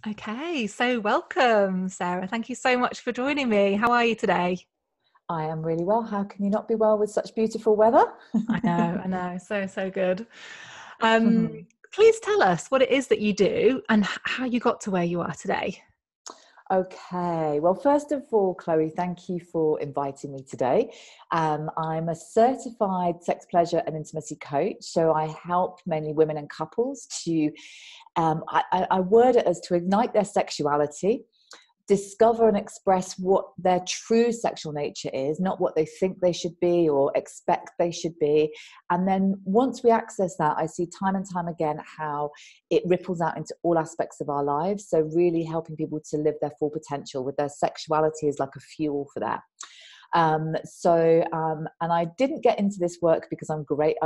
Okay, so welcome, Sarah. Thank you so much for joining me. How are you today? I am really well. How can you not be well with such beautiful weather? I know. So good. Um, Please tell us what it is that you do and how you got to where you are today. Okay. Well, first of all, Chloe, thank you for inviting me today. I'm a certified sex, pleasure, and intimacy coach. So I help mainly women and couples to, I word it as to ignite their sexuality, discover and express what their true sexual nature is, not what they think they should be or expect they should be. And then once we access that, I see time and time again how it ripples out into all aspects of our lives. So really helping people to live their full potential with their sexuality is like a fuel for that. And I didn't get into this work because I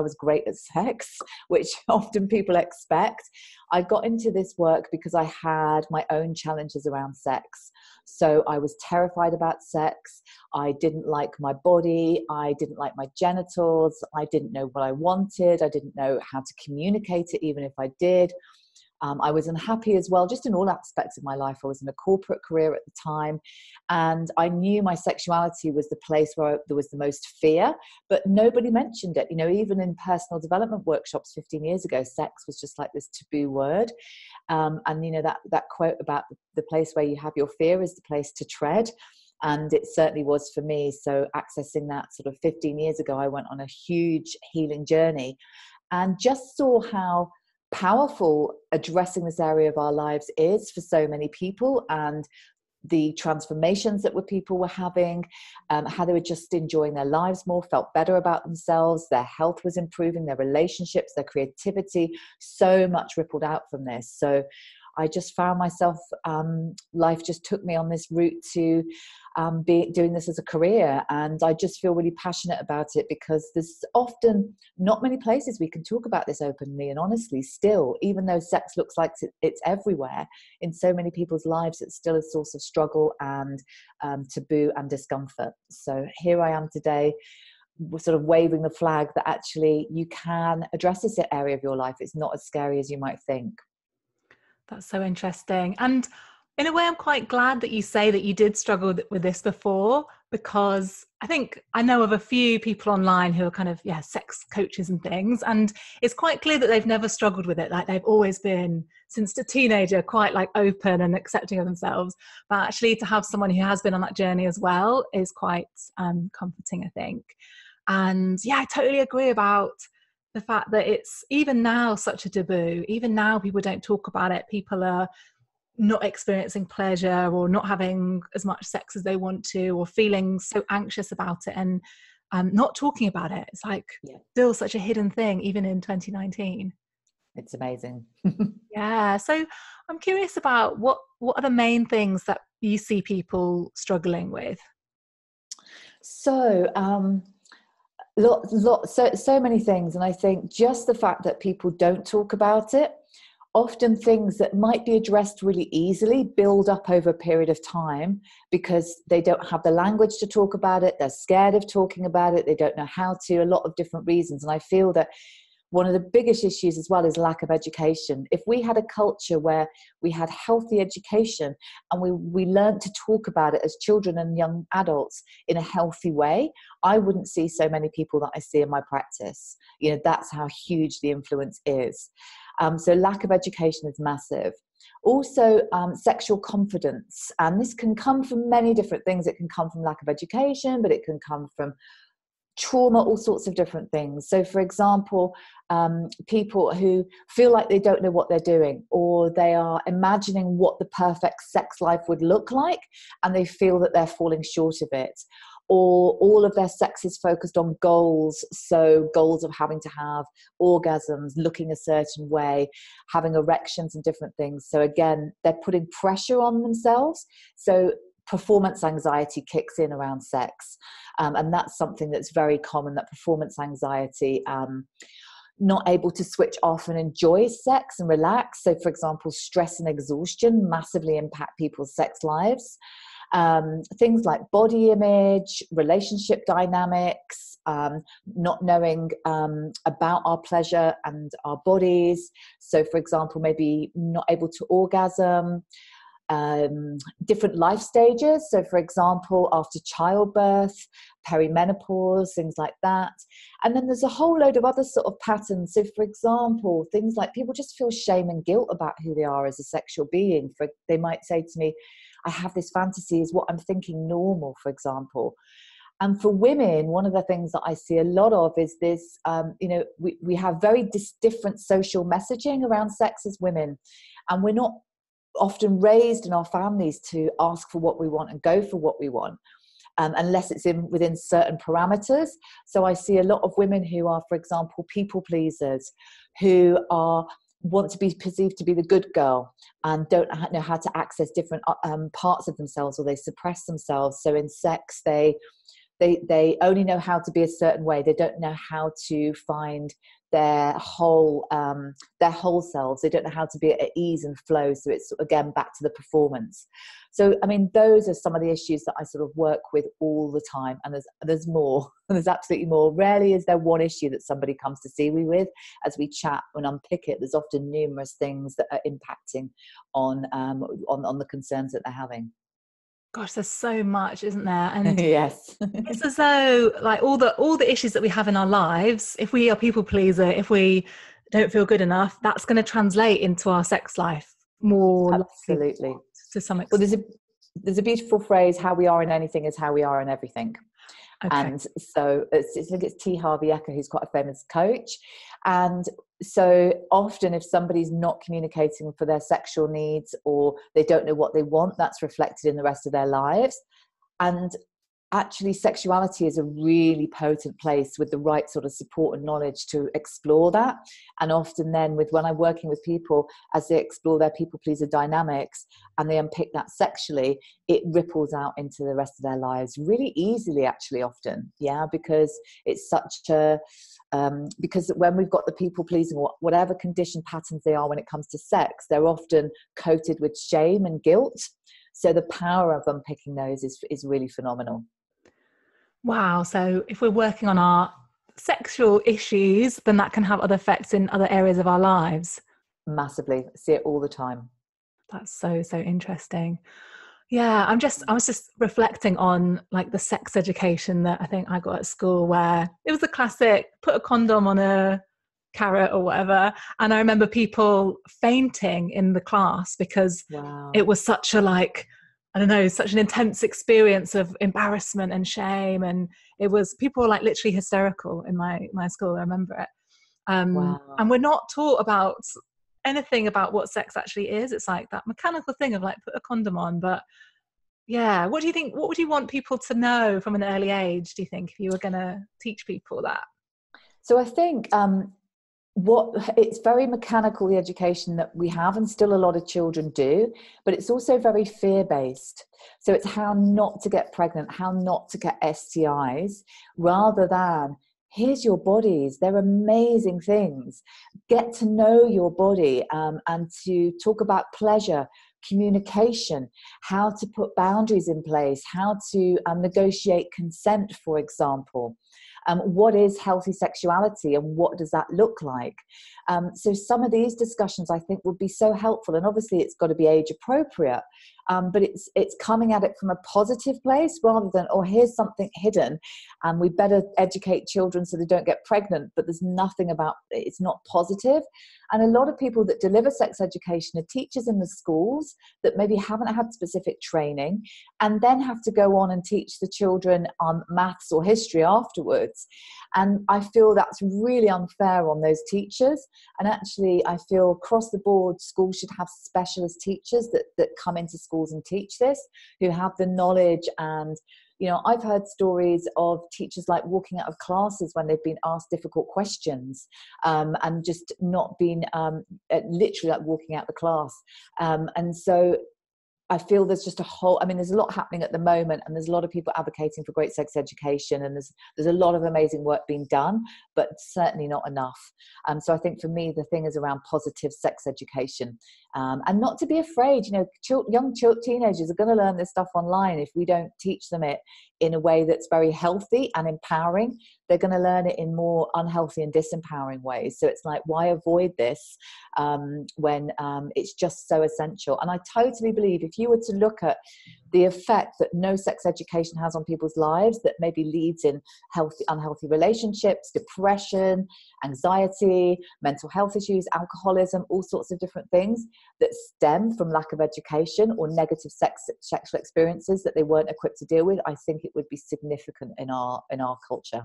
was great at sex, which often people expect. I got into this work because I had my own challenges around sex. So I was terrified about sex. I didn't like my body. I didn't like my genitals. I didn't know what I wanted. I didn't know how to communicate it, even if I did. I was unhappy as well, just in all aspects of my life. I was in a corporate career at the time, and I knew my sexuality was the place where there was the most fear, but nobody mentioned it. You know, even in personal development workshops 15 years ago, sex was just like this taboo word. And, you know, that quote about the place where you have your fear is the place to tread. And it certainly was for me. So accessing that sort of 15 years ago, I went on a huge healing journey and just saw how powerful addressing this area of our lives is for so many people, and the transformations that people were having, how they were just enjoying their lives more, felt better about themselves, their health was improving, their relationships, their creativity, so much rippled out from this. So I just found myself, life just took me on this route to be doing this as a career. And I just feel really passionate about it because there's often not many places we can talk about this openly and honestly still, even though sex looks like it's everywhere, in so many people's lives, it's still a source of struggle and taboo and discomfort. So here I am today, sort of waving the flag that actually you can address this area of your life. It's not as scary as you might think. That's so interesting. And in a way, I'm quite glad that you say that you did struggle with this before, because I think I know of a few people online who are kind of, yeah, sex coaches and things. And it's quite clear that they've never struggled with it. Like they've always been, since a teenager, quite like open and accepting of themselves. But actually to have someone who has been on that journey as well is quite comforting, I think. And yeah, I totally agree about the fact that it's even now such a taboo. Even now people don't talk about it. People are not experiencing pleasure or not having as much sex as they want to, or feeling so anxious about it, and not talking about it. It's like Yeah, still such a hidden thing even in 2019. it's amazing. Yeah, so I'm curious about what are the main things that you see people struggling with? So, so many things, and I think just the fact that people don't talk about it, often things that might be addressed really easily build up over a period of time because they don't have the language to talk about it, they're scared of talking about it, they don't know how to, a lot of different reasons. And I feel that one of the biggest issues as well is lack of education. If we had a culture where we had healthy education and we learned to talk about it as children and young adults in a healthy way, I wouldn't see so many people that I see in my practice. You know, that's how huge the influence is. So lack of education is massive. Also, sexual confidence. And this can come from many different things. It can come from lack of education, but it can come from trauma, all sorts of different things. So for example, people who feel like they don't know what they're doing, or they are imagining what the perfect sex life would look like and they feel that they're falling short of it, or all of their sex is focused on goals. So goals of having to have orgasms, looking a certain way, having erections and different things. So again, they're putting pressure on themselves. So performance anxiety kicks in around sex. And that's something that's very common, that performance anxiety, not able to switch off and enjoy sex and relax. So for example, stress and exhaustion massively impact people's sex lives. Things like body image, relationship dynamics, not knowing about our pleasure and our bodies. So, for example, maybe not able to orgasm, different life stages. So, for example, after childbirth, perimenopause, things like that. And then there's a whole load of other sort of patterns. So, for example, things like people just feel shame and guilt about who they are as a sexual being. They might say to me, I have this fantasy, is what I'm thinking normal, for example? And for women, one of the things that I see a lot of is this, we have very different social messaging around sex as women. And we're not often raised in our families to ask for what we want and go for what we want, unless it's within certain parameters. So I see a lot of women who are, for example, people pleasers, who want to be perceived to be the good girl and don't know how to access different parts of themselves, or they suppress themselves. So in sex, they only know how to be a certain way. They don't know how to find their whole selves. They don't know how to be at ease and flow. So it's, again, back to the performance. So, I mean, those are some of the issues that I sort of work with all the time. And there's more. There's absolutely more. Rarely is there one issue that somebody comes to see me with. As we chat and unpick it, there's often numerous things that are impacting on the concerns that they're having. Gosh, there's so much, isn't there? And yes, it's as though, like, all the issues that we have in our lives, if we are people pleaser, if we don't feel good enough, that's going to translate into our sex life more. Absolutely, to some extent. Well, there's a beautiful phrase: "How we are in anything is how we are in everything." Okay. And so I think it's T. Harvey Eker, who's quite a famous coach. And so often if somebody's not communicating for their sexual needs, or they don't know what they want, that's reflected in the rest of their lives. And actually, sexuality is a really potent place with the right sort of support and knowledge to explore that. And often then when I'm working with people, as they explore their people pleaser dynamics and they unpick that sexually, it ripples out into the rest of their lives really easily, actually, often. Yeah, because it's such a because when we've got the people pleasing, or whatever condition patterns they are when it comes to sex, they're often coated with shame and guilt. So the power of unpicking those is really phenomenal. Wow. So if we're working on our sexual issues, then that can have other effects in other areas of our lives. Massively. I see it all the time. That's so interesting. Yeah, I was just reflecting on, like, the sex education that I think I got at school, where it was a classic, put a condom on a carrot or whatever. And I remember people fainting in the class because it was such a, like, I don't know, such an intense experience of embarrassment and shame. And people were like literally hysterical in my school. I remember it. And we're not taught about anything about what sex actually is. It's like that mechanical thing of, like, put a condom on. But yeah, what do you think? What would you want people to know from an early age, do you think, if you were going to teach people that? So I think it's very mechanical, the education that we have, and still a lot of children do, but it's also very fear-based. So it's how not to get pregnant, how not to get STIs, rather than, here's your bodies, they're amazing things. Get to know your body, and to talk about pleasure, communication, how to put boundaries in place, how to negotiate consent, for example. What is healthy sexuality and what does that look like? So some of these discussions, I think, would be so helpful. And obviously it's got to be age appropriate, but it's coming at it from a positive place, rather than, oh, here's something hidden and we better educate children so they don't get pregnant, but there's nothing about it. It's not positive. And a lot of people that deliver sex education are teachers in the schools that maybe haven't had specific training, and then have to go on and teach the children maths or history afterwards. And I feel that's really unfair on those teachers. And actually, I feel across the board, schools should have specialist teachers that come into schools and teach this, who have the knowledge. And I've heard stories of teachers, like, walking out of classes when they've been asked difficult questions, and just not been literally, like, walking out the class. And so I feel there's just there's a lot happening at the moment, and there's a lot of people advocating for great sex education, and there's a lot of amazing work being done, but certainly not enough. So I think for me, the thing is around positive sex education, And not to be afraid. Young teenagers are going to learn this stuff online. If we don't teach them it in a way that's very healthy and empowering, they're going to learn it in more unhealthy and disempowering ways. So it's like, why avoid this when it's just so essential? And I totally believe if you were to look at the effect that no sex education has on people's lives, that maybe leads in unhealthy relationships, depression, anxiety, mental health issues, alcoholism, all sorts of different things that stem from lack of education or negative sexual experiences that they weren't equipped to deal with, I think it would be significant in our culture.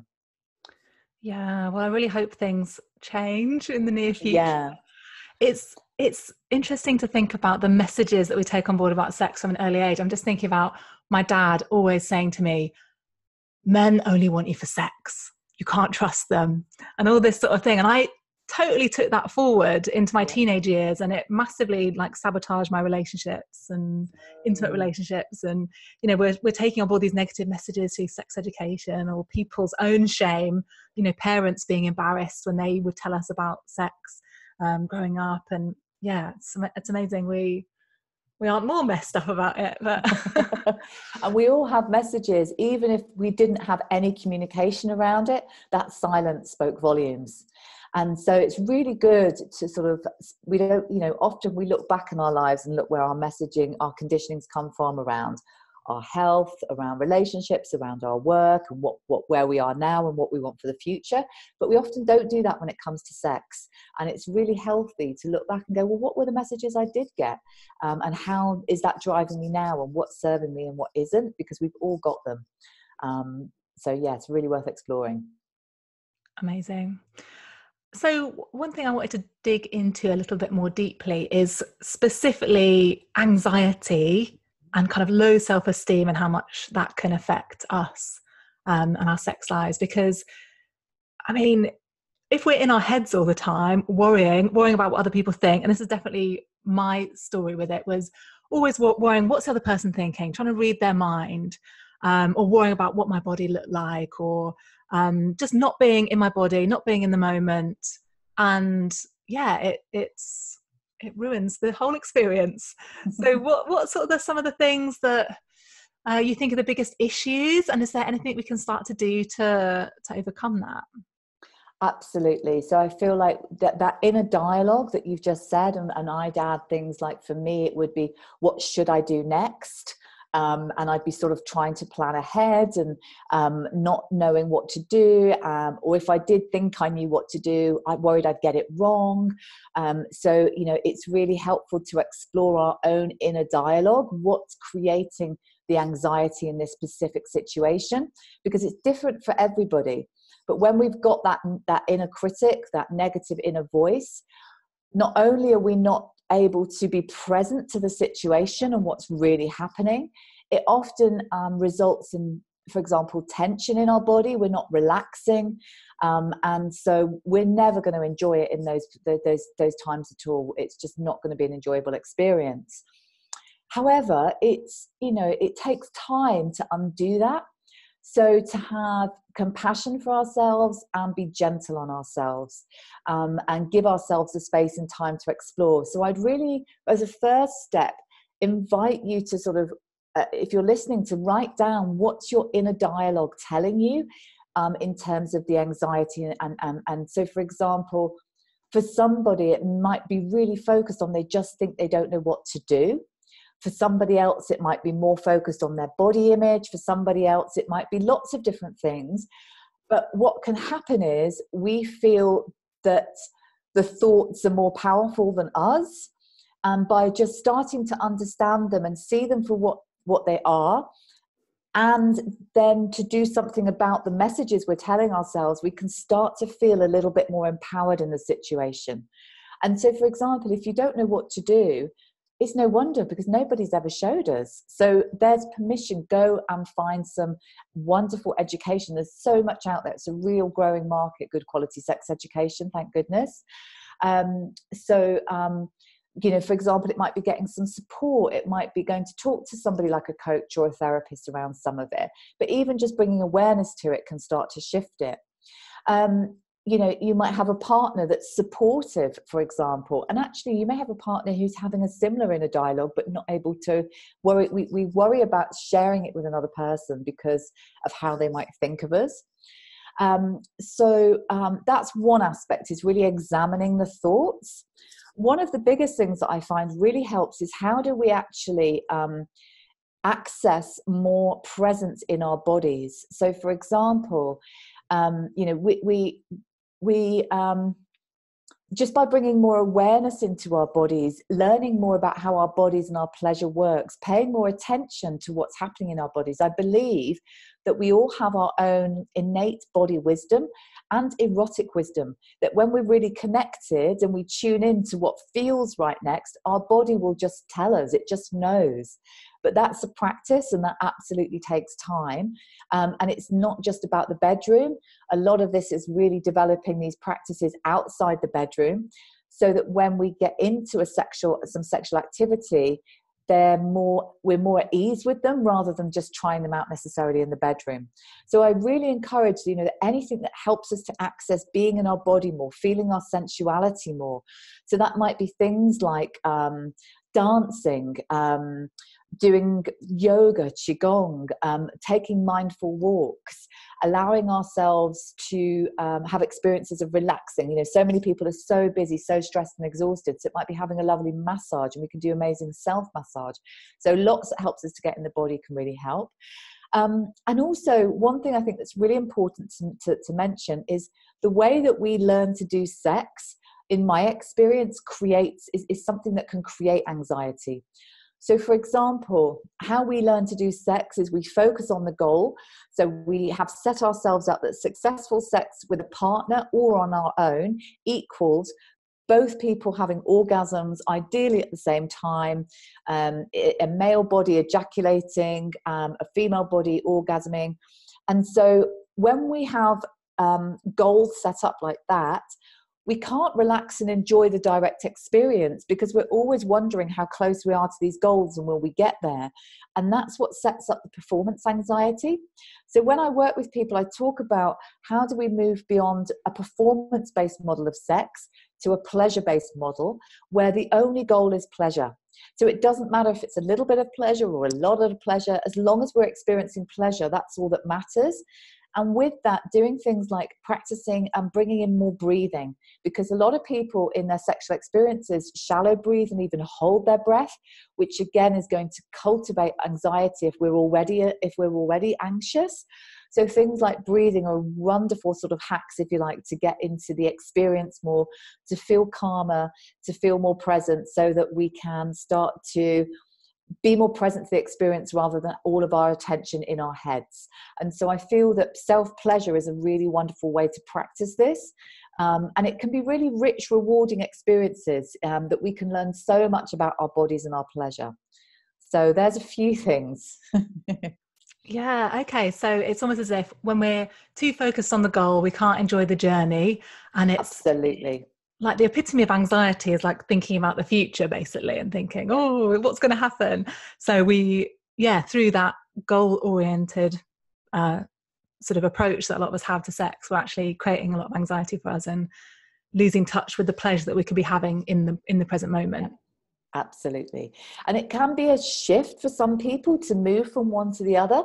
Yeah, well, I really hope things change in the near future. Yeah. It's interesting to think about the messages that we take on board about sex from an early age. I'm just thinking about my dad always saying to me, men only want you for sex. You can't trust them, and all this sort of thing. And I totally took that forward into my teenage years, and it massively sabotaged my relationships and intimate relationships. And we're taking on board these negative messages through sex education or people's own shame, parents being embarrassed when they would tell us about sex growing up. And it's amazing we aren't more messed up about it, but and we all have messages. Even if we didn't have any communication around it, that silence spoke volumes. And so it's really good to sort of, often we look back in our lives and look where our messaging, our conditionings come from around our health, around relationships, around our work, and where we are now and what we want for the future. But we often don't do that when it comes to sex. And it's really healthy to look back and go, well, what were the messages I did get? And how is that driving me now? And what's serving me and what isn't? Because we've all got them. It's really worth exploring. Amazing. So one thing I wanted to dig into a little bit more deeply is specifically anxiety and kind of low self-esteem and how much that can affect us and our sex lives. Because, if we're in our heads all the time, worrying about what other people think, and this is definitely my story with it, was always worrying, what's the other person thinking, trying to read their mind, or worrying about what my body looked like, or just not being in my body, not being in the moment. And it ruins the whole experience. So what sort of some of the things that you think are the biggest issues, and is there anything we can start to do to overcome that? Absolutely. So I feel like that inner dialogue that you've just said, and I'd add things like, for me, it would be, what should I do next? And I'd be sort of trying to plan ahead and not knowing what to do. Or if I did think I knew what to do, I worried I'd get it wrong. So it's really helpful to explore our own inner dialogue. What's creating the anxiety in this specific situation? Because it's different for everybody. But when we've got that inner critic, that negative inner voice, not only are we not able to be present to the situation and what's really happening, it often results in, for example, tension in our body. We're not relaxing, and so we're never going to enjoy it in those times at all. It's just not going to be an enjoyable experience. However, it takes time to undo that. So to have compassion for ourselves and be gentle on ourselves, and give ourselves the space and time to explore. So I'd really, as a first step, invite you to sort of, if you're listening, to write down what's your inner dialogue telling you in terms of the anxiety. And so, for example, for somebody, it might be really focused on, they just think they don't know what to do. For somebody else, it might be more focused on their body image. For somebody else, it might be lots of different things. But what can happen is we feel that the thoughts are more powerful than us. And by just starting to understand them and see them for what they are, and then to do something about the messages we're telling ourselves, we can start to feel a little bit more empowered in the situation. And so, for example, if you don't know what to do, it's no wonder, because nobody's ever showed us. So there's permission. Go and find some wonderful education. There's so much out there. It's a real growing market, good quality sex education, thank goodness. For example, it might be getting some support. It might be going to talk to somebody like a coach or a therapist around some of it. But even just bringing awareness to it can start to shift it. you might have a partner that's supportive, for example, and actually you may have a partner who's having a similar inner dialogue but not able to worry. We worry about sharing it with another person because of how they might think of us. So that's one aspect, is really examining the thoughts. One of the biggest things that I find really helps is, how do we actually access more presence in our bodies? So for example, we just by bringing more awareness into our bodies, learning more about how our bodies and our pleasure works, paying more attention to what's happening in our bodies. I believe that we all have our own innate body wisdom and erotic wisdom, that when we're really connected and we tune in to what feels right next, our body will just tell us, it just knows. But that's a practice, and that absolutely takes time. And it's not just about the bedroom. A lot of this is really developing these practices outside the bedroom, so that when we get into some sexual activity, we're more at ease with them, rather than just trying them out necessarily in the bedroom. So I really encourage, that anything that helps us to access being in our body more, feeling our sensuality more. So that might be things like dancing, doing yoga, qigong, taking mindful walks, allowing ourselves to have experiences of relaxing. So many people are so busy, so stressed and exhausted, so it might be having a lovely massage, and we can do amazing self-massage. So lots that helps us to get in the body can really help. And also, one thing I think that's really important to mention is the way that we learn to do sex, in my experience, is something that can create anxiety. So for example, how we learn to do sex is we focus on the goal. So we have set ourselves up that successful sex with a partner or on our own equals both people having orgasms, ideally at the same time, a male body ejaculating, a female body orgasming. And so when we have goals set up like that, we can't relax and enjoy the direct experience, because we're always wondering how close we are to these goals and will we get there. And that's what sets up the performance anxiety. So when I work with people, I talk about how do we move beyond a performance-based model of sex to a pleasure-based model, where the only goal is pleasure. So it doesn't matter if it's a little bit of pleasure or a lot of pleasure, as long as we're experiencing pleasure, that's all that matters. And with that, doing things like practicing and bringing in more breathing, because a lot of people in their sexual experiences shallow breathe and even hold their breath, which again is going to cultivate anxiety if we're already anxious. So things like breathing are wonderful sort of hacks, if you like, to get into the experience more, to feel calmer, to feel more present, so that we can start to be more present to the experience rather than all of our attention in our heads. And so I feel that self-pleasure is a really wonderful way to practice this. And it can be really rich, rewarding experiences that we can learn so much about our bodies and our pleasure. So there's a few things. Yeah, okay. So it's almost as if when we're too focused on the goal, we can't enjoy the journey. And it's absolutely like the epitome of anxiety is like thinking about the future, basically, and thinking, oh, what's going to happen? So through that goal-oriented sort of approach that a lot of us have to sex, we're actually creating a lot of anxiety for us and losing touch with the pleasure that we could be having in the present moment. Yeah, absolutely. And it can be a shift for some people to move from one to the other,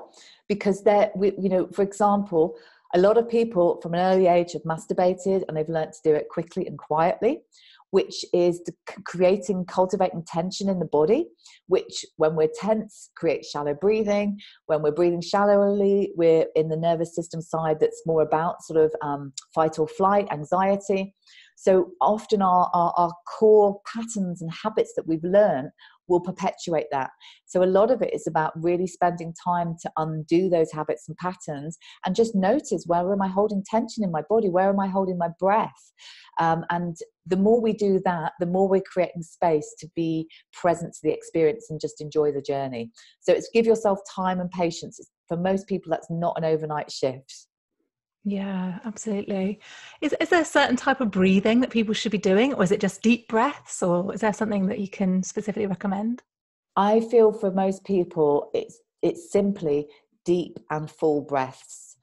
because for example, a lot of people from an early age have masturbated and they've learned to do it quickly and quietly, which is cultivating tension in the body, which when we're tense creates shallow breathing. When we're breathing shallowly, we're in the nervous system side that's more about sort of fight or flight, anxiety. So often our core patterns and habits that we've learned will perpetuate that. So a lot of it is about really spending time to undo those habits and patterns, and just notice, where am I holding tension in my body? Where am I holding my breath? And the more we do that, the more we're creating space to be present to the experience and just enjoy the journey. So it's give yourself time and patience. For most people, that's not an overnight shift. Yeah, absolutely. Is there a certain type of breathing that people should be doing, or is it just deep breaths, or is there something that you can specifically recommend? I feel for most people, it's simply deep and full breaths.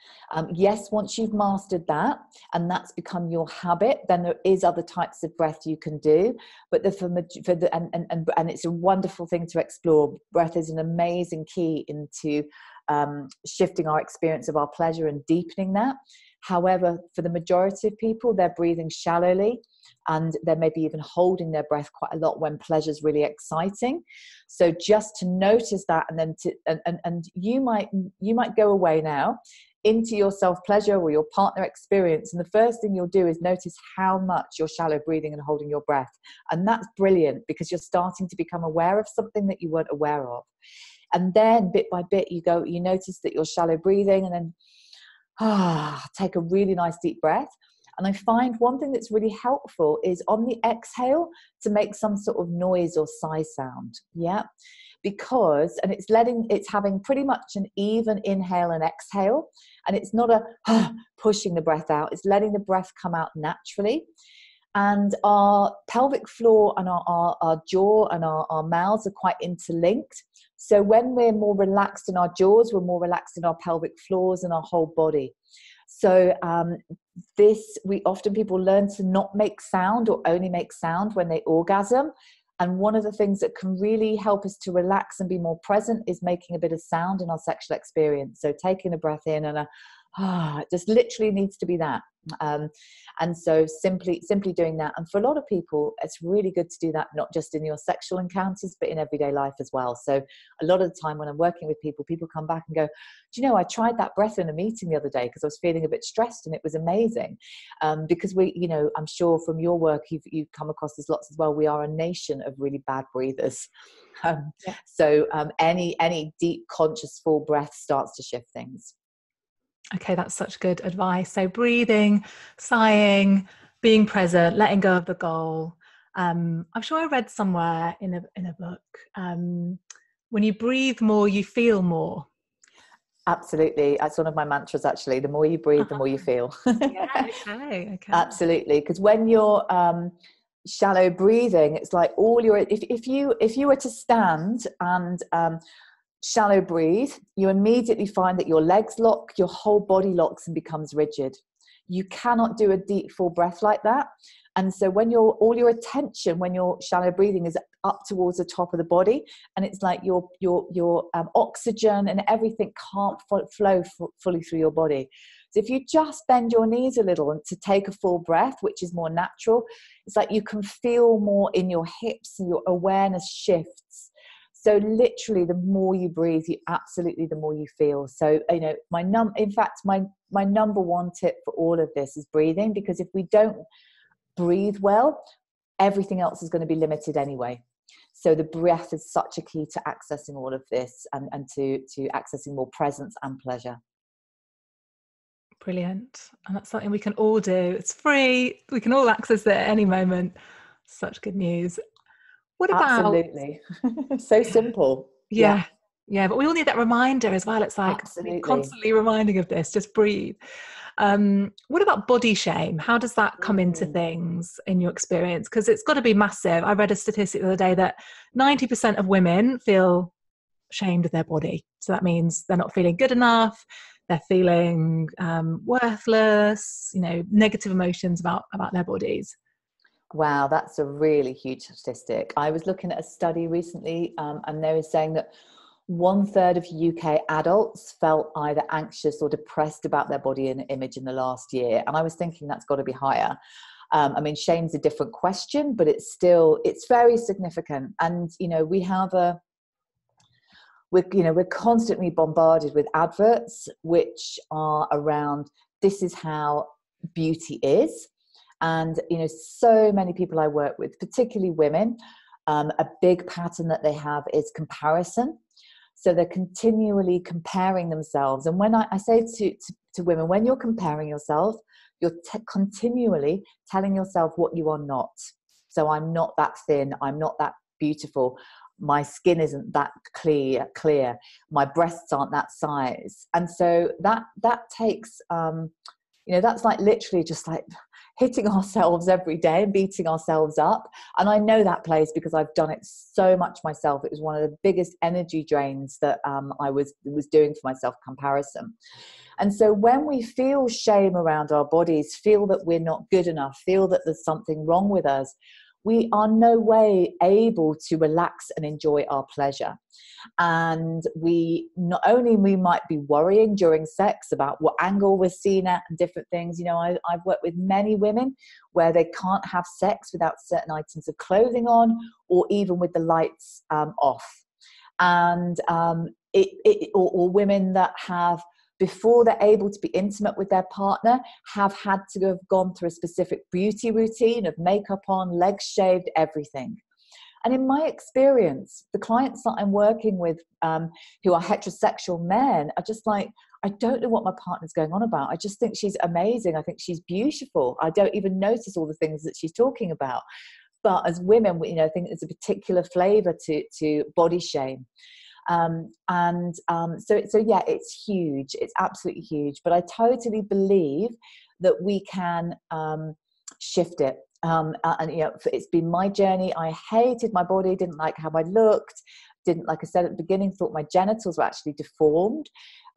Yes, once you've mastered that and that's become your habit, then there is other types of breath you can do. But and it's a wonderful thing to explore. Breath is an amazing key into shifting our experience of our pleasure and deepening that. However, for the majority of people, they're breathing shallowly, and they're maybe even holding their breath quite a lot when pleasure is really exciting. So just to notice that, and then and you might go away now into your self-pleasure or your partner experience, and the first thing you'll do is notice how much you're shallow breathing and holding your breath. And that's brilliant, because you're starting to become aware of something that you weren't aware of. And then bit by bit you notice that you're shallow breathing, and then take a really nice deep breath. And I find one thing that's really helpful is on the exhale to make some sort of noise or sigh sound. Yeah. Because, and it's having pretty much an even inhale and exhale. And it's not a pushing the breath out. It's letting the breath come out naturally. And our pelvic floor and our jaw and our mouths are quite interlinked. So when we're more relaxed in our jaws, we're more relaxed in our pelvic floors and our whole body. So people learn to not make sound or only make sound when they orgasm. And one of the things that can really help us to relax and be more present is making a bit of sound in our sexual experience. So taking a breath in and it just literally needs to be that. And so simply doing that. And for a lot of people, it's really good to do that, not just in your sexual encounters, but in everyday life as well. So a lot of the time when I'm working with people come back and go, do you know, I tried that breath in a meeting the other day because I was feeling a bit stressed, and it was amazing. Because I'm sure from your work, you've come across this lots as well. We are a nation of really bad breathers. So any deep, conscious, full breath starts to shift things. Okay, that's such good advice. So breathing, sighing, being present, letting go of the goal. I'm sure I read somewhere in a book, when you breathe more, you feel more. Absolutely. That's one of my mantras, actually. The more you breathe, the more you feel. Yeah, okay. Absolutely. Because when you're shallow breathing, it's like if you were to stand and shallow breathe, you immediately find that your legs lock, your whole body locks and becomes rigid. You cannot do a deep full breath like that. And so when all your attention when you're shallow breathing is up towards the top of the body, and it's like your oxygen and everything can't flow fully through your body. So if you just bend your knees a little and to take a full breath, which is more natural, it's like you can feel more in your hips and your awareness shifts. So literally, the more you breathe, the more you feel. So, my number one tip for all of this is breathing, because if we don't breathe well, everything else is going to be limited anyway. So the breath is such a key to accessing all of this and to accessing more presence and pleasure. Brilliant. And that's something we can all do. It's free. We can all access it at any moment. Such good news. What about... Absolutely. So simple. Yeah, but we all need that reminder as well. It's like constantly reminding of this, just breathe. What about body shame? How does that come into things in your experience? Because it's got to be massive. I read a statistic the other day that 90% of women feel ashamed of their body. So that means they're not feeling good enough. They're feeling worthless, negative emotions about their bodies. Wow, that's a really huge statistic. I was looking at a study recently, and they were saying that 1/3 of UK adults felt either anxious or depressed about their body image in the last year. And I was thinking that's got to be higher. Shame's a different question, but it's very significant. And, we're constantly bombarded with adverts, which are around, this is how beauty is. And, so many people I work with, particularly women, a big pattern that they have is comparison. So they're continually comparing themselves. And when I say to women, when you're comparing yourself, you're continually telling yourself what you are not. So I'm not that thin. I'm not that beautiful. My skin isn't that clear. My breasts aren't that size. And so that takes, that's like literally just like hitting ourselves every day and beating ourselves up. And I know that place because I've done it so much myself. It was one of the biggest energy drains that I was doing for myself, comparison. And so when we feel shame around our bodies, feel that we're not good enough, feel that there's something wrong with us, we are no way able to relax and enjoy our pleasure. And we might be worrying during sex about what angle we're seen at and different things. You know, I've worked with many women where they can't have sex without certain items of clothing on, or even with the lights off. And or women that have, before they're able to be intimate with their partner, have had to have gone through a specific beauty routine of makeup on, legs shaved, everything. And in my experience, the clients that I'm working with who are heterosexual men are just like, I don't know what my partner's going on about. I just think she's amazing. I think she's beautiful. I don't even notice all the things that she's talking about. But as women, you know, I think there's a particular flavor to body shame. So yeah, it's huge. It's absolutely huge. But I totally believe that we can shift it. And you know, it's been my journey. I hated my body, didn't like how I looked, didn't, like I said at the beginning, thought my genitals were actually deformed.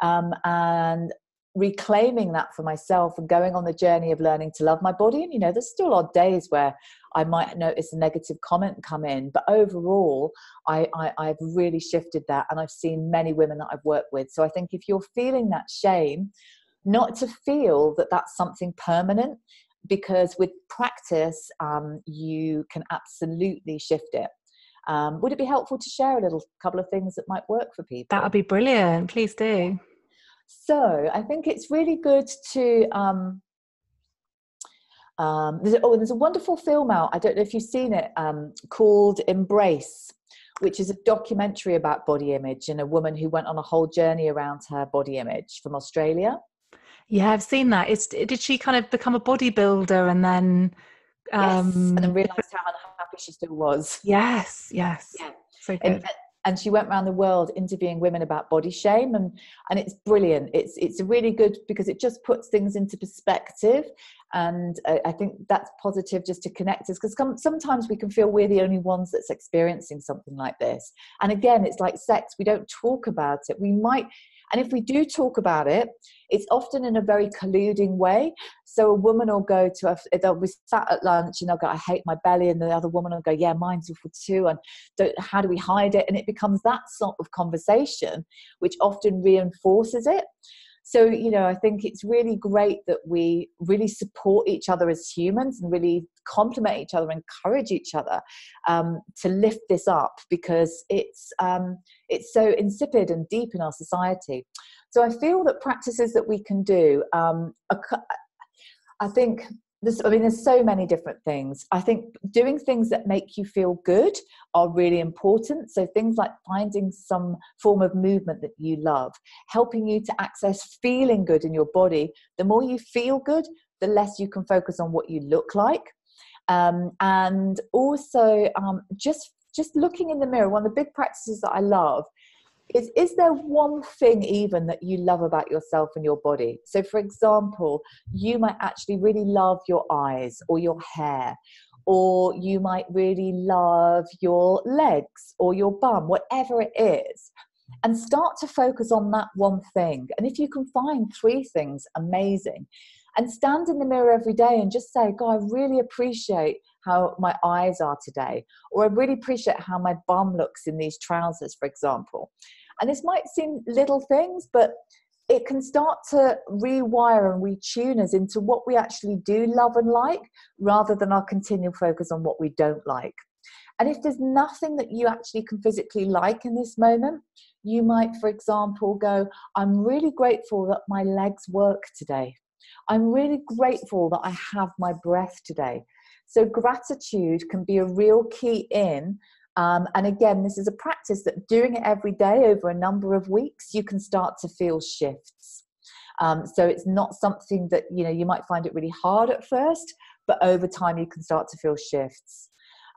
And reclaiming that for myself and going on the journey of learning to love my body. And, you know, there's still odd days where I might notice a negative comment come in, but overall, I've really shifted that. And I've seen many women that I've worked with. So I think if you're feeling that shame, not to feel that that's something permanent, because with practice, you can absolutely shift it. Would it be helpful to share a couple of things that might work for people? That would be brilliant. Please do. So I think it's really good to, there's a wonderful film out, I don't know if you've seen it, called Embrace, which is a documentary about body image and a woman who went on a whole journey around her body image from Australia. Yeah, I've seen that. Did she kind of become a bodybuilder and then... Yes, and then realised how unhappy she still was. Yes. Yeah. So good. And she went around the world interviewing women about body shame, and it's brilliant. It's really good because it just puts things into perspective, and I think that's positive just to connect us, because sometimes we can feel we're the only ones that's experiencing something like this. And again, it's like sex, we don't talk about it. We might, and if we do talk about it, it's often in a very colluding way. So a woman will go to, they'll be sat at lunch and they'll go, I hate my belly. And the other woman will go, yeah, mine's awful too. And how do we hide it? And it becomes that sort of conversation, which often reinforces it. So, you know, I think it's really great that we really support each other as humans and really compliment each other, encourage each other to lift this up, because it's so insipid and deep in our society. So I feel that practices that we can do, I think there's so many different things. I think doing things that make you feel good are really important. So things like finding some form of movement that you love, helping you to access feeling good in your body. The more you feel good, the less you can focus on what you look like. And also just looking in the mirror. One of the big practices that I love is there one thing even that you love about yourself and your body? So for example, you might actually really love your eyes or your hair, or you might really love your legs or your bum, whatever it is, and start to focus on that one thing. And if you can find 3 things, amazing. And stand in the mirror every day and just say, God, I really appreciate how my eyes are today, or I really appreciate how my bum looks in these trousers, for example. And this might seem little things, but it can start to rewire and retune us into what we actually do love and like, rather than our continual focus on what we don't like. And if there's nothing that you actually can physically like in this moment, you might, for example, go, I'm really grateful that my legs work today. I'm really grateful that I have my breath today. So gratitude can be a real key in. And again, this is a practice that doing it every day over a number of weeks, you can start to feel shifts. So it's not something that, you know, you might find it really hard at first, but over time you can start to feel shifts.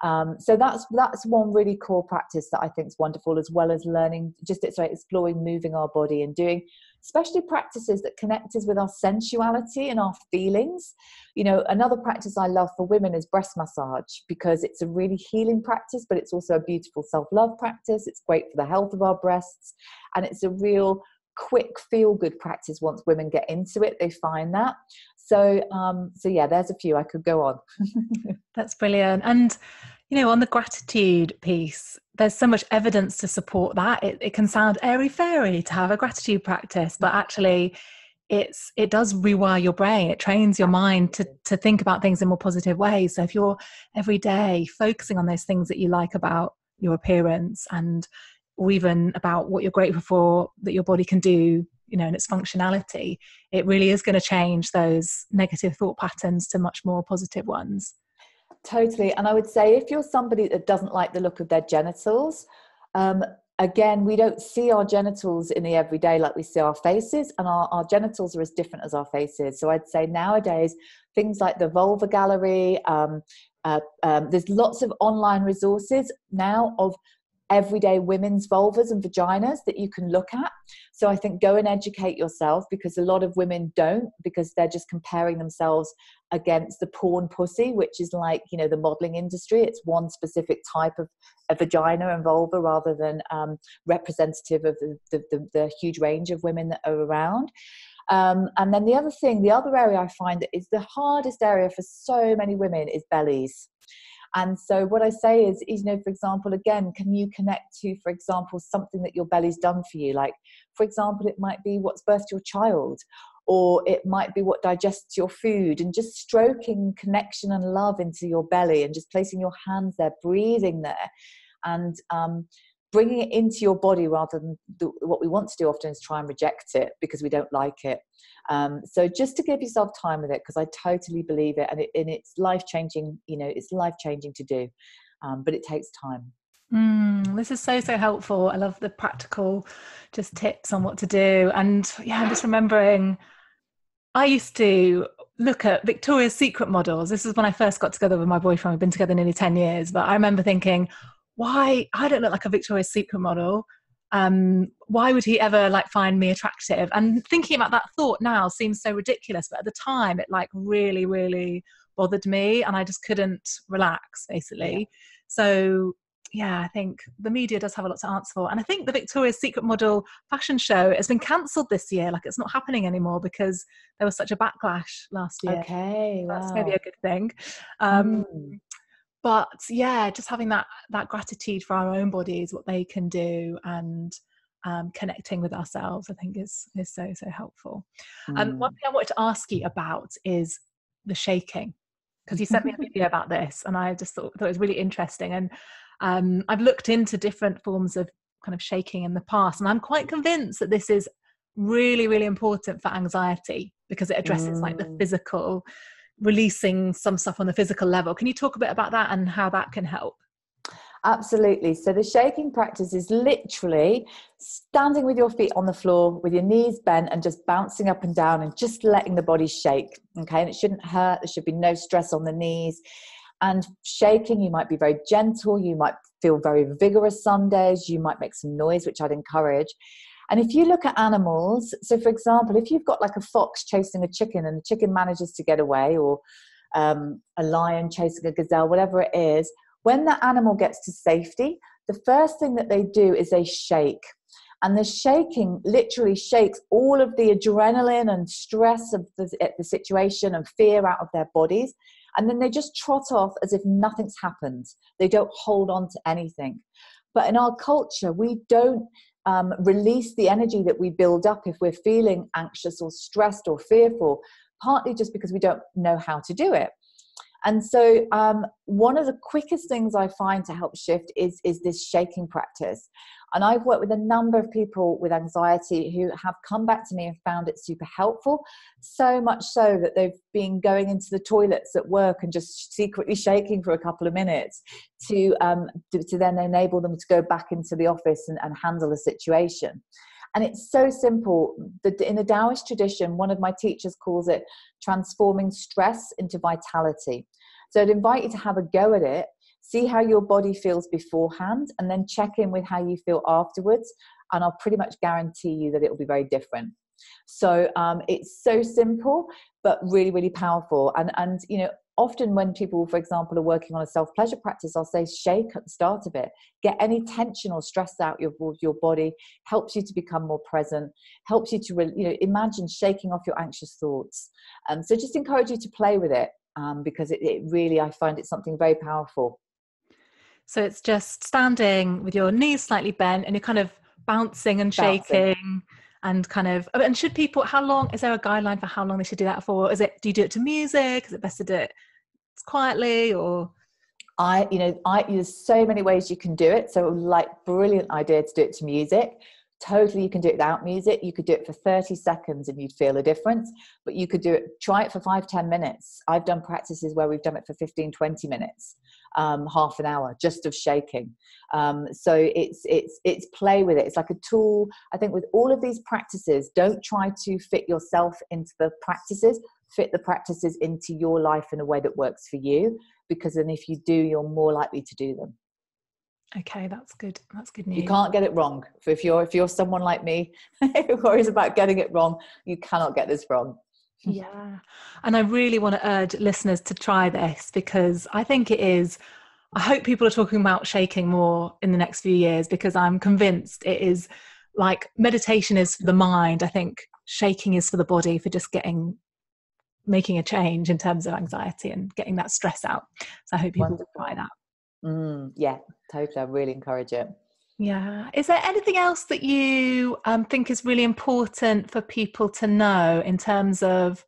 So that's one really core practice that I think is wonderful, as well as learning, exploring, moving our body and doing especially practices that connect us with our sensuality and our feelings. You know, another practice I love for women is breast massage, because it's a really healing practice, but it's also a beautiful self-love practice. It's great for the health of our breasts, and it's a real quick feel-good practice. Once women get into it, they find that. So yeah, there's a few. I could go on. That's brilliant. And you know, on the gratitude piece, there's so much evidence to support that. It can sound airy-fairy to have a gratitude practice, but actually it does rewire your brain. It trains your mind to think about things in more positive ways. So if you're every day focusing on those things that you like about your appearance, or even about what you're grateful for that your body can do, you know, and its functionality, it really is going to change those negative thought patterns to much more positive ones. Totally. And I would say, if you're somebody that doesn't like the look of their genitals, again, we don't see our genitals in the everyday like we see our faces, and our genitals are as different as our faces. So I'd say nowadays, things like the Vulva Gallery, there's lots of online resources now of everyday women's vulvas and vaginas that you can look at. So I think go and educate yourself, because a lot of women don't, because they're just comparing themselves against the porn pussy, which is like, you know, the modeling industry. It's one specific type of a vagina and vulva, rather than representative of the huge range of women that are around. And then the other area I find that is the hardest area for so many women is bellies. And so what I say is, you know, for example, again, can you connect to, for example, something that your belly's done for you? Like, for example, it might be what's birthed your child, or it might be what digests your food, and just stroking connection and love into your belly, and just placing your hands there, breathing there, and bringing it into your body, rather than what we want to do often is try and reject it because we don't like it. So just to give yourself time with it, because I totally believe it, and it's life-changing. You know, it's life-changing to do, but it takes time. This is so helpful. I love the practical just tips on what to do. And yeah, I'm just remembering I used to look at Victoria's Secret models. This is when I first got together with my boyfriend. We've been together nearly 10 years, but I remember thinking, why I don't look like a Victoria's Secret model. Why would he ever like find me attractive? And thinking about that thought now seems so ridiculous, but at the time it like really, really bothered me, and I just couldn't relax, basically. Yeah. So yeah, I think the media does have a lot to answer for. And I think the Victoria's Secret model fashion show has been cancelled this year. Like, it's not happening anymore because there was such a backlash last year. Okay, wow. That's maybe a good thing. But yeah, just having that gratitude for our own bodies, what they can do, and connecting with ourselves, I think is so helpful. One thing I wanted to ask you about is the shaking, because you sent me a video about this, and I just thought it was really interesting. And I've looked into different forms of kind of shaking in the past, and I'm quite convinced that this is really, really important for anxiety, because it addresses like the physical, releasing some stuff on the physical level. Can you talk a bit about that and how that can help? Absolutely. So the shaking practice is literally standing with your feet on the floor, with your knees bent, and just bouncing up and down and just letting the body shake. Okay. And it shouldn't hurt. There should be no stress on the knees. And shaking, you might be very gentle. You might feel very vigorous some days. You might make some noise, which I'd encourage. And if you look at animals, so for example, if you've got like a fox chasing a chicken and the chicken manages to get away, or a lion chasing a gazelle, whatever it is, when that animal gets to safety, the first thing that they do is they shake. And the shaking literally shakes all of the adrenaline and stress of the situation and fear out of their bodies. And then they just trot off as if nothing's happened. They don't hold on to anything. But in our culture, we don't release the energy that we build up if we're feeling anxious or stressed or fearful, partly just because we don't know how to do it. And so one of the quickest things I find to help shift is this shaking practice. And I've worked with a number of people with anxiety who have come back to me and found it super helpful, so much so that they've been going into the toilets at work and just secretly shaking for a couple of minutes to then enable them to go back into the office and handle the situation. And it's so simple. In the Taoist tradition, one of my teachers calls it transforming stress into vitality. So I'd invite you to have a go at it. see how your body feels beforehand, and then check in with how you feel afterwards. And I'll pretty much guarantee you that it will be very different. So it's so simple, but really, really powerful. And you know, often when people, for example, are working on a self-pleasure practice, I'll say shake at the start of it. Get any tension or stress out your body. Helps you to become more present. Helps you to, you know, imagine shaking off your anxious thoughts. So just encourage you to play with it, because it really, I find it something very powerful. So it's just standing with your knees slightly bent and you're kind of bouncing and shaking. And kind of, and should people, how long, is there a guideline for how long they should do that for? Do you do it to music? Is it best to do it quietly, or? There's so many ways you can do it. So like, brilliant idea to do it to music. Totally, you can do it without music. You could do it for 30 seconds and you'd feel a difference, but you could try it for 5-10 minutes. I've done practices where we've done it for 15-20 minutes, half an hour just of shaking. So it's play with it. It's like a tool. I think with all of these practices, don't try to fit yourself into the practices, fit the practices into your life in a way that works for you, because then if you do, you're more likely to do them. Okay, that's good. That's good news. You can't get it wrong. So if you're someone like me who worries about getting it wrong, you cannot get this wrong. Yeah. And I really want to urge listeners to try this, because I think it is, I hope people are talking about shaking more in the next few years, because I'm convinced it is like meditation is for the mind. I think shaking is for the body, for just making a change in terms of anxiety and getting that stress out. So I hope people will try that. Yeah, totally. I really encourage it. Yeah. Is there anything else that you think is really important for people to know in terms of,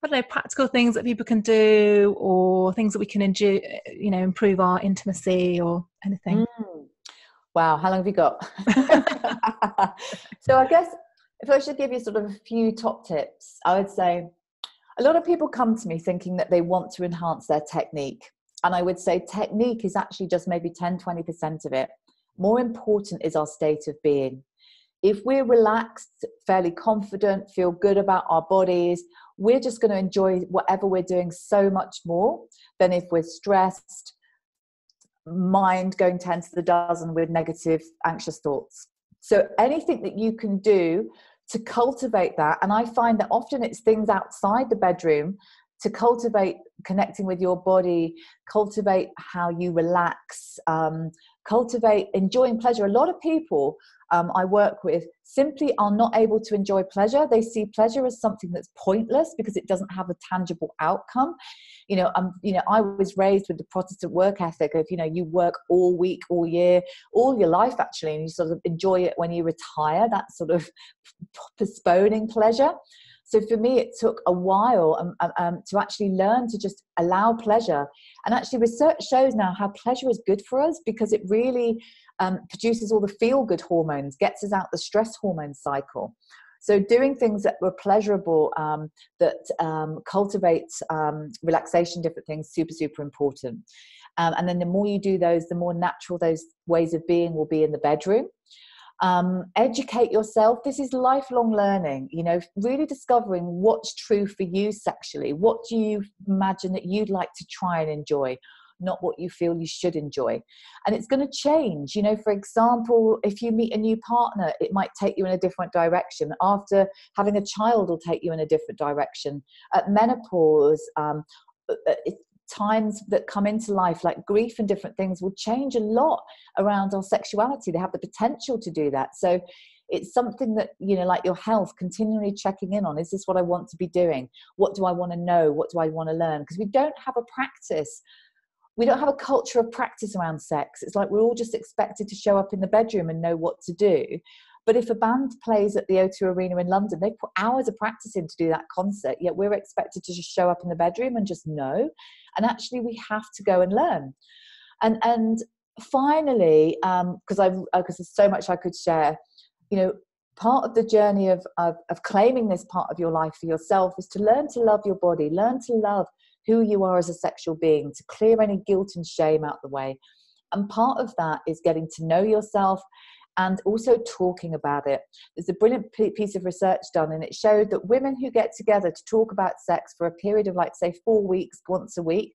I don't know, practical things that people can do, or things that we can improve our intimacy or anything? Wow, how long have you got? So I guess if I should give you sort of a few top tips, I would say a lot of people come to me thinking that they want to enhance their technique. And I would say technique is actually just maybe 10-20% of it. More important is our state of being. If we're relaxed, fairly confident, feel good about our bodies, we're just going to enjoy whatever we're doing so much more than if we're stressed, mind going 10 to the dozen with negative, anxious thoughts. So anything that you can do to cultivate that, and I find that often it's things outside the bedroom, to cultivate connecting with your body, cultivate how you relax, cultivate enjoying pleasure. A lot of people I work with simply are not able to enjoy pleasure. They see pleasure as something that's pointless because it doesn't have a tangible outcome. I was raised with the Protestant work ethic of, you work all week, all year, all your life actually, and you sort of enjoy it when you retire, that sort of postponing pleasure. So for me, it took a while to actually learn to just allow pleasure. And actually research shows now how pleasure is good for us, because it really produces all the feel-good hormones, gets us out the stress hormone cycle. So doing things that were pleasurable, that cultivate relaxation, different things, super, super important. And then the more you do those, the more natural those ways of being will be in the bedroom. Educate yourself. This is lifelong learning, really discovering what's true for you sexually. What do you imagine that you'd like to try and enjoy, not what you feel you should enjoy. And it's going to change. For example, if you meet a new partner, it might take you in a different direction. After having a child, will take you in a different direction. At menopause, times that come into life like grief and different things will change a lot around our sexuality. They have the potential to do that. So it's something that, like your health, continually checking in on, is this what I want to be doing? What do I want to know? What do I want to learn? Because we don't have a practice. We don't have a culture of practice around sex. It's like we're all just expected to show up in the bedroom and know what to do. But if a band plays at the O2 Arena in London, they put hours of practice in to do that concert, yet we're expected to just show up in the bedroom and just know. And actually we have to go and learn. And finally, because there's so much I could share, part of the journey of claiming this part of your life for yourself is to learn to love your body, learn to love who you are as a sexual being, to clear any guilt and shame out the way. And part of that is getting to know yourself and also talking about it. There's a brilliant piece of research done, and it showed that women who get together to talk about sex for a period of, 4 weeks, once a week,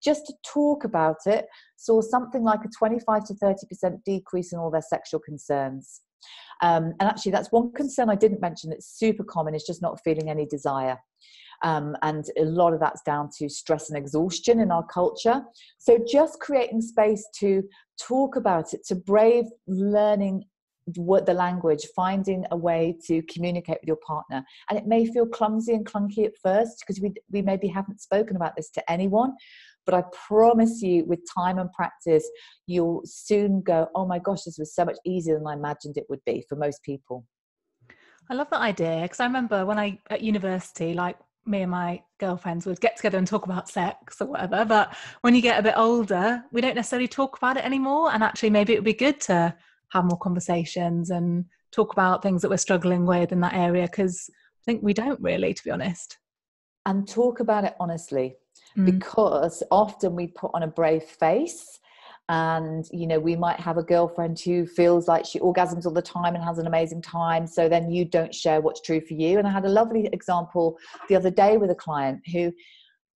just to talk about it, saw something like a 25 to 30% decrease in all their sexual concerns. And actually, that's one concern I didn't mention that's super common, is just not feeling any desire. And a lot of that's down to stress and exhaustion in our culture. So just creating space to talk about it, to brave learning what the language, finding a way to communicate with your partner. And it may feel clumsy and clunky at first because we maybe haven't spoken about this to anyone, but I promise you, with time and practice, you'll soon go, oh my gosh, this was so much easier than I imagined it would be for most people. I love that idea, because I remember when at university, like, me and my girlfriends would get together and talk about sex or whatever, but when you get a bit older, we don't necessarily talk about it anymore. And actually, maybe it would be good to have more conversations and talk about things that we're struggling with in that area, because I think we don't really, to be honest. And talk about it honestly, because often we put on a brave face. And, you know, we might have a girlfriend who feels like she orgasms all the time and has an amazing time. So then you don't share what's true for you. And I had a lovely example the other day with a client who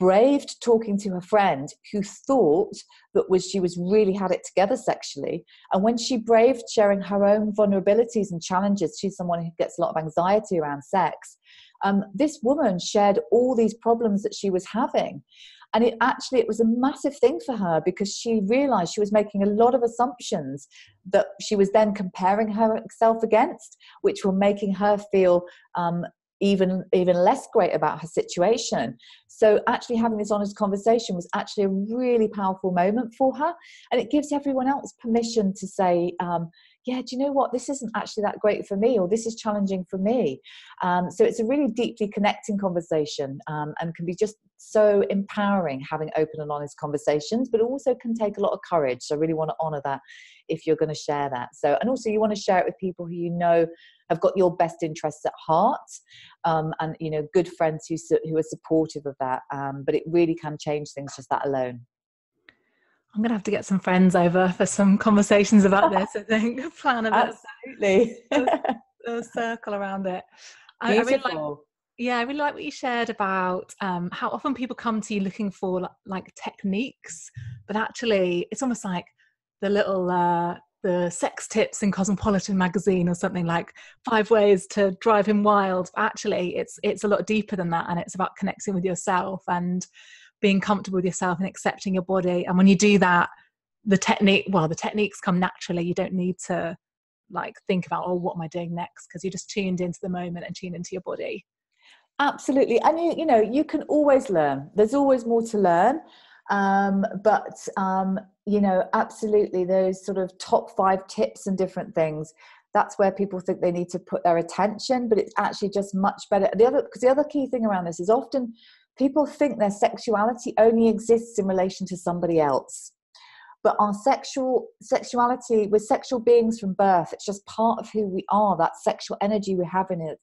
braved talking to her friend who thought that she was really had it together sexually. And when she braved sharing her own vulnerabilities and challenges, she's someone who gets a lot of anxiety around sex. This woman shared all these problems that she was having. And it was a massive thing for her, because she realized she was making a lot of assumptions that she was then comparing herself against, which were making her feel even less great about her situation. So actually having this honest conversation was actually a really powerful moment for her. And it gives everyone else permission to say, yeah, do you know what? This isn't actually that great for me, or this is challenging for me. So it's a really deeply connecting conversation, and can be just so empowering, having open and honest conversations, but also can take a lot of courage. So I really want to honor that if you're going to share that. So, and also you want to share it with people who you know have got your best interests at heart, and, you know, good friends who are supportive of that. But it really can change things, just that alone. I'm going to have to get some friends over for some conversations about this, I think. Plan a bit. Absolutely. a circle around it. Beautiful. I really like what you shared about how often people come to you looking for like techniques, but actually it's almost like the little the sex tips in Cosmopolitan magazine or something, like 5 ways to drive him wild. But actually it's a lot deeper than that, and it's about connecting with yourself and being comfortable with yourself and accepting your body. And when you do that, the techniques come naturally. You don't need to like think about, oh, what am I doing next? Because you're just tuned into the moment and tuned into your body. Absolutely. And you know, you can always learn. There's always more to learn. But you know, absolutely, those sort of top 5 tips and different things, that's where people think they need to put their attention, but it's actually just much better. Because the other key thing around this is often people think their sexuality only exists in relation to somebody else. But our sexuality, we're sexual beings from birth. It's just part of who we are, that sexual energy we have in it,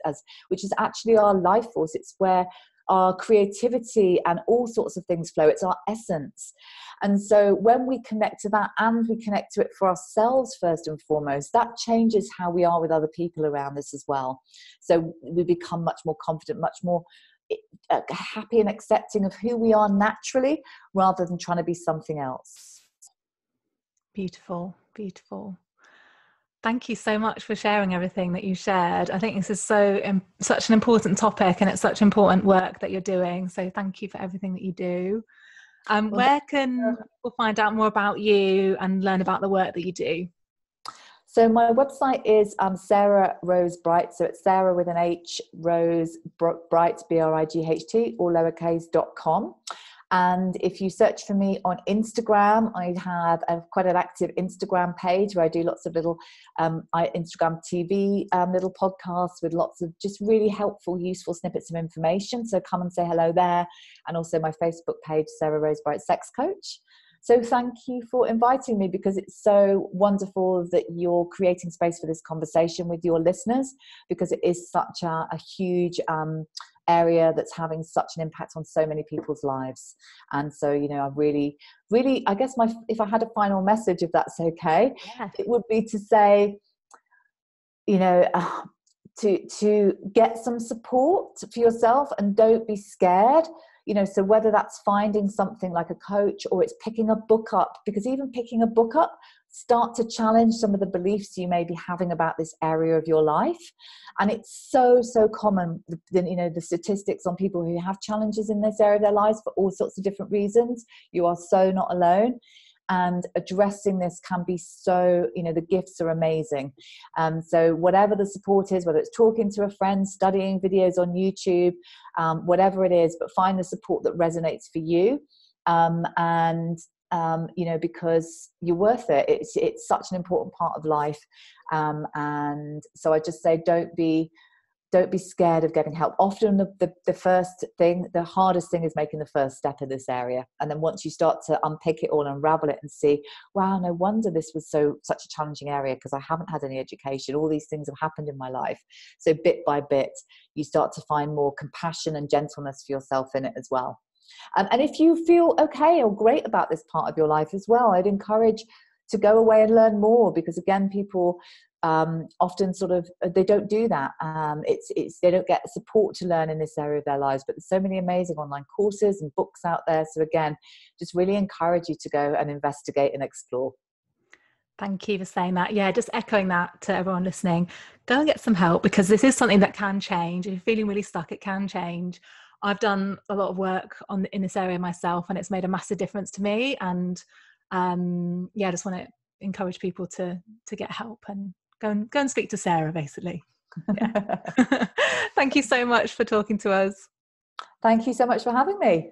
which is actually our life force. It's where our creativity and all sorts of things flow. It's our essence. And so when we connect to that, and we connect to it for ourselves first and foremost, that changes how we are with other people around us as well. So we become much more confident, much more happy and accepting of who we are naturally, rather than trying to be something else. Beautiful, beautiful. Thank you so much for sharing everything that you shared. I think this is such an important topic, and it's such important work that you're doing. So thank you for everything that you do. Where can people find out more about you and learn about the work that you do? So my website is Sarah Rose Bright. So it's Sarah with an H, Rose Bright, BRIGHT, all lowercase.com. And if you search for me on Instagram, I have quite an active Instagram page where I do lots of little Instagram TV little podcasts with lots of just really helpful, useful snippets of information. So come and say hello there. And also my Facebook page, Sarah Rose Bright Sex Coach. So thank you for inviting me, because it's so wonderful that you're creating space for this conversation with your listeners, because it is such a huge area that's having such an impact on so many people's lives. And so, you know, I really, I guess if I had a final message, if that's okay, it would be to say, you know, to get some support for yourself, and don't be scared. so whether that's finding something like a coach, or it's picking a book up, because even picking a book up, start to challenge some of the beliefs you may be having about this area of your life. And it's so common, the statistics on people who have challenges in this area of their lives for all sorts of different reasons. You are so not alone. And addressing this can be so, the gifts are amazing. So whatever the support is, whether it's talking to a friend, studying videos on YouTube, whatever it is, but find the support that resonates for you. Because you're worth it. It's such an important part of life. And so I just say, don't be scared of getting help. Often the first thing, the hardest thing is making the first step in this area. And then once you start to unpick it all, unravel it, and see, wow, no wonder this was such a challenging area, because I haven't had any education. All these things have happened in my life. So bit by bit, you start to find more compassion and gentleness for yourself in it as well. And if you feel okay or great about this part of your life as well, I'd encourage to go away and learn more, because again, people often they don't do that. They don't get support to learn in this area of their lives, but there's so many amazing online courses and books out there. So again, just really encourage you to go and investigate and explore. Thank you for saying that. Yeah, just echoing that to everyone listening. Go and get some help, because this is something that can change. If you're feeling really stuck, it can change. I've done a lot of work in this area myself, and it's made a massive difference to me. And I just want to encourage people to get help and go and speak to Sarah, basically. Yeah. Thank you so much for talking to us. Thank you so much for having me.